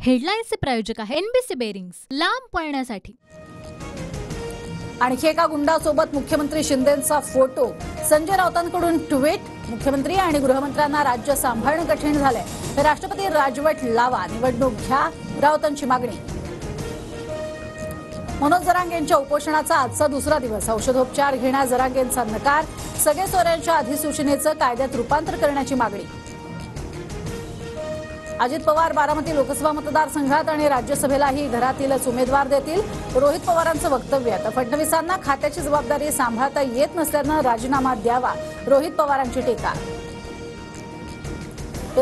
हेडलाईन्सचे प्रायोजक आहे NBC bearings, लांब पळण्यासाठी। आणखी एका गुंडासोबत मुख्यमंत्री शिंदेंचा फोटो। संजय राऊतांकडून ट्विट। मुख्यमंत्री आणि गृहमंत्र्यांना राज्य सांभाळणं कठीण झालंय, राष्ट्रपती राजवट लावा, निवडणूक घ्या, राऊतांची मागणी। मनोज जरांगेंच्या उपोषणाचा आजचा दुसरा दिवस। औषधोपचार घेण्यास जरांगेंचा नकार। सगळे सोयऱ्यांच्या अधिसूचनेचं कायद्यात रूपांतर करण्याची मागणी। अजित पवार बारामती लोकसभा मतदारसंघात आणि राज्यसभेलाही घरातीलच उमेदवार देतील। रोहित पवारांचं वक्तव्य। तर फडणवीसांना खात्याची जबाबदारी सांभाळता येत नसल्यानं राजीनामा द्यावा, रोहित पवारांची टीका।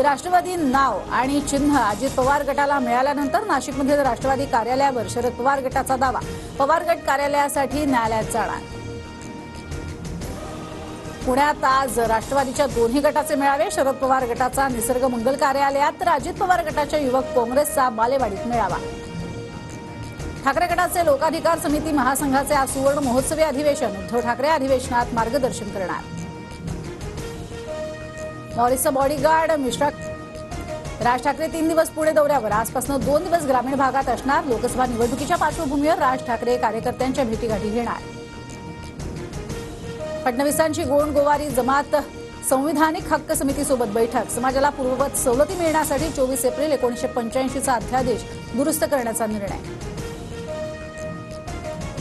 राष्ट्रवादी नाव आणि चिन्ह अजित पवार गटाला मिळाल्यानंतर नाशिकमधील राष्ट्रवादी कार्यालयावर शरद पवार गटाचा दावा। पवार गट कार्यालयासाठी न्यायालयात जाणार। पुण्यात आज राष्ट्रवादीच्या दोन्ही गटाचे मेळावे। शरद पवार गटाचा निसर्ग मंगल कार्यालयात, तर अजित पवार गटाच्या युवक काँग्रेसचा बालेवाडीत मेळावा। ठाकरे गटाचे लोकाधिकार समिती महासंघाचे आज सुवर्ण महोत्सवी अधिवेशन। उद्धव ठाकरे अधिवेशनात मार्गदर्शन करणार। मॉरिसचा बॉडीगार्ड मिश्रा। राज ठाकरे 3 दिवस पुणे दौऱ्यावर। आजपासून 2 दिवस ग्रामीण भागात असणार। लोकसभा निवडणुकीच्या पार्श्वभूमीवर राज ठाकरे कार्यकर्त्यांच्या भेटीगाठी घेणार। फडणवीसांची गोंडगोवारी जमात संविधानिक हक्क समितीसोबत बैठक। समाजाला पूर्ववत सवलती मिळण्यासाठी 24 एप्रिल 1985चा अध्यादेश दुरुस्त करण्याचा निर्णय।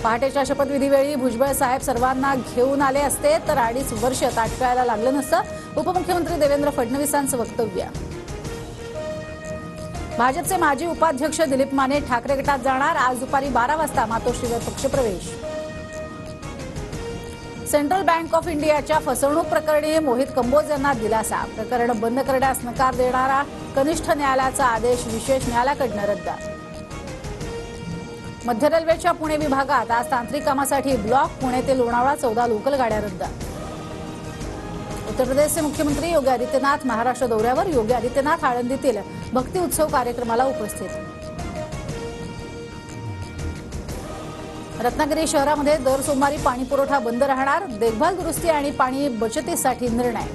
पहाटेच्या शपथविधीवेळी भुजबळ साहेब सर्वांना घेऊन आले असते तर 2.5 वर्ष ताटकायला लागलं नसतं, उपमुख्यमंत्री देवेंद्र फडणवीसांचं वक्तव्य। भाजपचे माजी उपाध्यक्ष दिलीप माने ठाकरे गटात जाणार। आज दुपारी 12 वाजता मातोश्रीवर पक्षप्रवेश। सेंट्रल बँक ऑफ इंडियाच्या फसवणूक प्रकरणी मोहित कंबोज यांना दिलासा। प्रकरण बंद करण्यास नकार देणारा कनिष्ठ न्यायालयाचा आदेश विशेष न्यायालयाकडून रद्द। मध्य रेल्वेच्या पुणे विभागात आज तांत्रिक कामासाठी ब्लॉक। पुणे ते लोणावळा 14 लोकल गाड्या रद्द। उत्तर प्रदेशचे मुख्यमंत्री योगी आदित्यनाथ महाराष्ट्र दौऱ्यावर। योगी आदित्यनाथ आळंदीतील भक्ती उत्सव कार्यक्रमाला उपस्थित। रत्नागिरी शहरामध्ये दर सोमवारी पाणी पुरवठा बंद राहणार। देखभाल दुरुस्ती आणि पाणी बचतीसाठी निर्णय।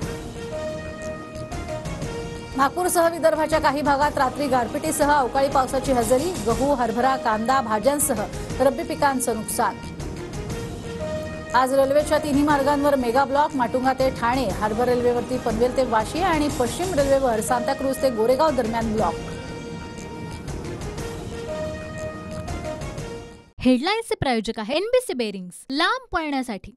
नागपूरसह विदर्भाच्या काही भागात रात्री गारपिटीसह अवकाळी पावसाची हजेरी। गहू, हरभरा, कांदा, भाज्यांसह रब्बी पिकांचं नुकसान। आज रेल्वेच्या 3 मार्गांवर मेगा ब्लॉक। माटुंगा ते ठाणे, हार्बर रेल्वेवरती पनवेल ते वाशी आणि पश्चिम रेल्वेवर सांताक्रूज ते गोरेगाव दरम्यान ब्लॉक। हेडलाईन्सचे प्रायोजक आहे एनबीसी बेरिंग्स, लांब पळण्यासाठी।